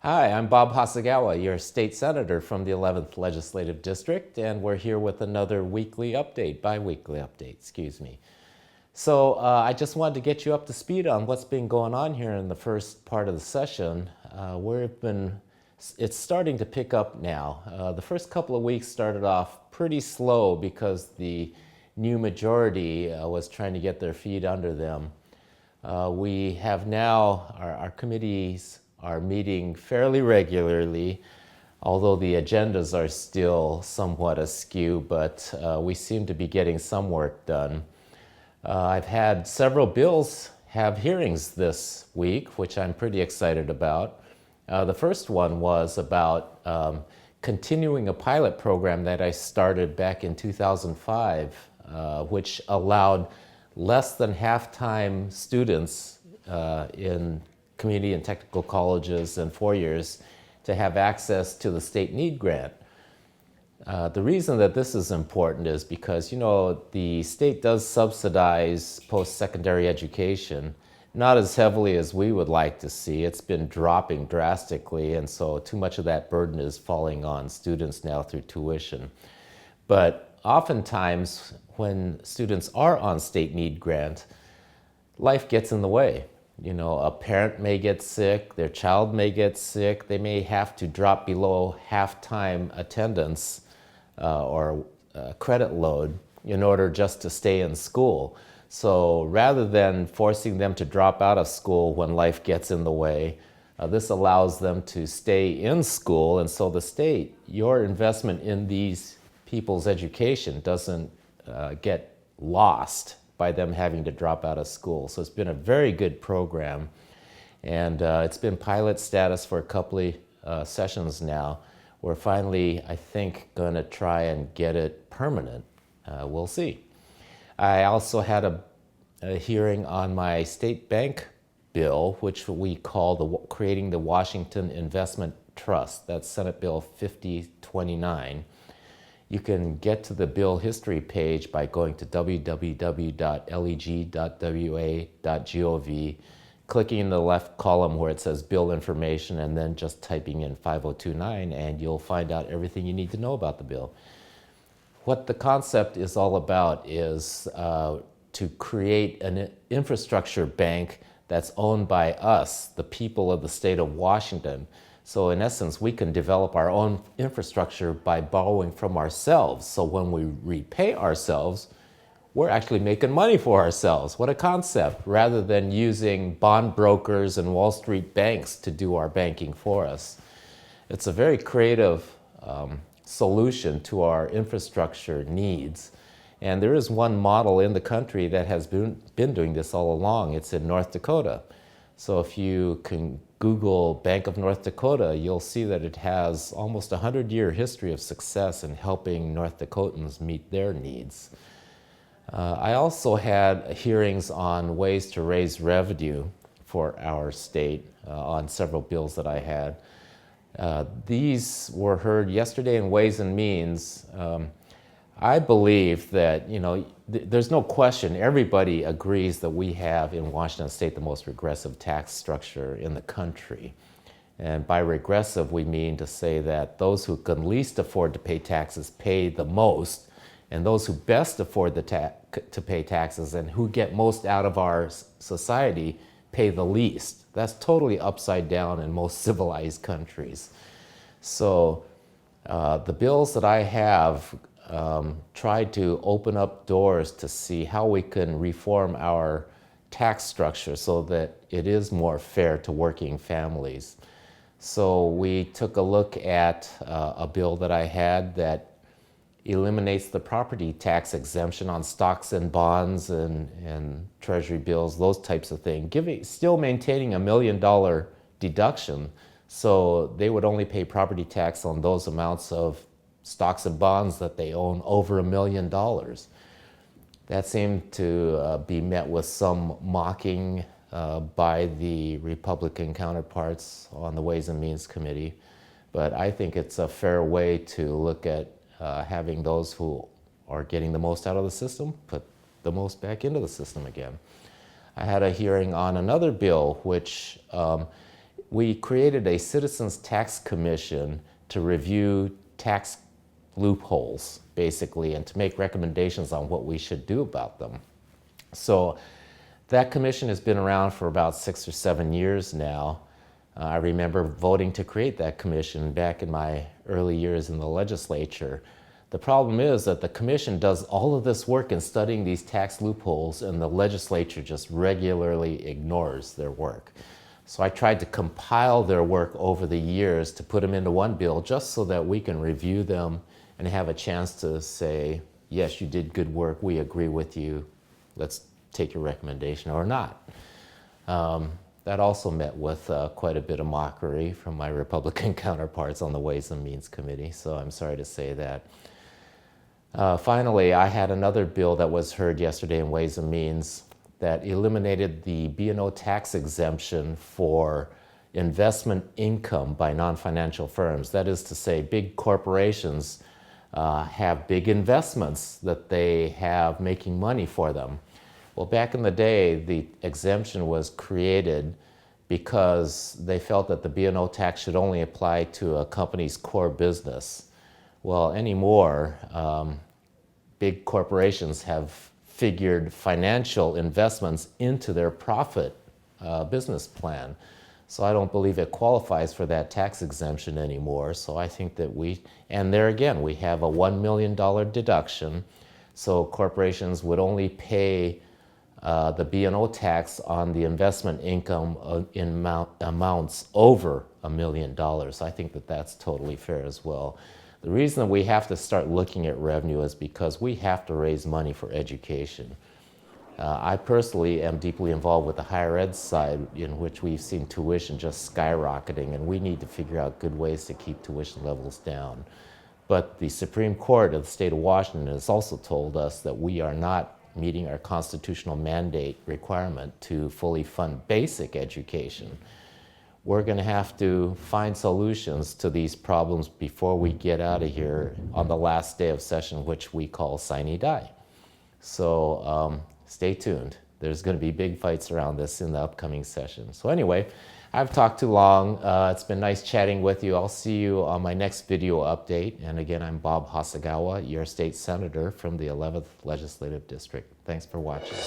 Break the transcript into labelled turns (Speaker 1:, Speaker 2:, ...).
Speaker 1: Hi, I'm Bob Hasegawa, your state senator from the 11th Legislative District, and we're here with another bi-weekly update, excuse me. I just wanted to get you up to speed on what's been going on here in the first part of the session. It's starting to pick up now. The first couple of weeks started off pretty slow because the new majority was trying to get their feet under them. We have now, our committees are meeting fairly regularly, although the agendas are still somewhat askew, but we seem to be getting some work done. I've had several bills have hearings this week, which I'm pretty excited about. The first one was about continuing a pilot program that I started back in 2005, which allowed less than half-time students in community and technical colleges and 4 years to have access to the state need grant. The reason that this is important is because, the state does subsidize post-secondary education, not as heavily as we would like to see. It's been dropping drastically, and so too much of that burden is falling on students now through tuition. But oftentimes, when students are on state need grant, life gets in the way. A parent may get sick, their child may get sick, they may have to drop below half-time attendance or credit load in order just to stay in school. So rather than forcing them to drop out of school when life gets in the way, this allows them to stay in school, and so the state, your investment in these people's education doesn't get lost by them having to drop out of school. So it's been a very good program, and it's been pilot status for a couple of sessions now. We're finally, I think, going to try and get it permanent. We'll see. I also had a hearing on my state bank bill, which we call Creating the Washington Investment Trust. That's Senate Bill 5029. You can get to the bill history page by going to www.leg.wa.gov, clicking in the left column where it says bill information, and then just typing in 5029, and you'll find out everything you need to know about the bill. What the concept is all about is to create an infrastructure bank that's owned by us, the people of the state of Washington. So in essence, we can develop our own infrastructure by borrowing from ourselves. So when we repay ourselves, we're actually making money for ourselves. What a concept, rather than using bond brokers and Wall Street banks to do our banking for us. It's a very creative solution to our infrastructure needs. And there is one model in the country that has been doing this all along. It's in North Dakota. So if you can Google Bank of North Dakota, you'll see that it has almost a 100-year history of success in helping North Dakotans meet their needs. I also had hearings on ways to raise revenue for our state on several bills that I had. These were heard yesterday in Ways and Means. I believe that, there's no question, everybody agrees that we have in Washington State the most regressive tax structure in the country. And by regressive, we mean to say that those who can least afford to pay taxes pay the most, and those who best afford to pay taxes and who get most out of our society pay the least. That's totally upside down in most civilized countries. So the bills that I have tried to open up doors to see how we can reform our tax structure so that it is more fair to working families. So we took a look at a bill that I had that eliminates the property tax exemption on stocks and bonds and treasury bills, those types of things, still maintaining $1 million deduction, so they would only pay property tax on those amounts of stocks and bonds that they own over $1 million. That seemed to be met with some mocking by the Republican counterparts on the Ways and Means Committee, but I think it's a fair way to look at having those who are getting the most out of the system put the most back into the system again. I had a hearing on another bill which we created a Citizens Tax Commission to review tax loopholes, basically, and to make recommendations on what we should do about them. So that commission has been around for about 6 or 7 years now. I remember voting to create that commission back in my early years in the legislature. The problem is that the commission does all of this work in studying these tax loopholes, and the legislature just regularly ignores their work. So I tried to compile their work over the years to put them into one bill just so that we can review them and have a chance to say, yes, you did good work, we agree with you, let's take your recommendation or not. That also met with quite a bit of mockery from my Republican counterparts on the Ways and Means Committee, so I'm sorry to say that. Finally, I had another bill that was heard yesterday in Ways and Means that eliminated the B&O tax exemption for investment income by non-financial firms. That is to say, big corporations have big investments that they have making money for them. Well, back in the day, the exemption was created because they felt that the B&O tax should only apply to a company's core business. Well, anymore, big corporations have figured financial investments into their profit business plan. So I don't believe it qualifies for that tax exemption anymore. So I think that and there again, we have a $1 million deduction. So corporations would only pay the B&O tax on the investment income in amounts over $1 million. I think that that's totally fair as well. The reason that we have to start looking at revenue is because we have to raise money for education. I personally am deeply involved with the higher ed side, in which we've seen tuition just skyrocketing, and we need to figure out good ways to keep tuition levels down. But the Supreme Court of the state of Washington has also told us that we are not meeting our constitutional mandate requirement to fully fund basic education. We're going to have to find solutions to these problems before we get out of here on the last day of session, which we call sine die. So stay tuned. There's going to be big fights around this in the upcoming session. So anyway, I've talked too long. It's been nice chatting with you. I'll see you on my next video update. And again, I'm Bob Hasegawa, your state senator from the 11th Legislative District. Thanks for watching.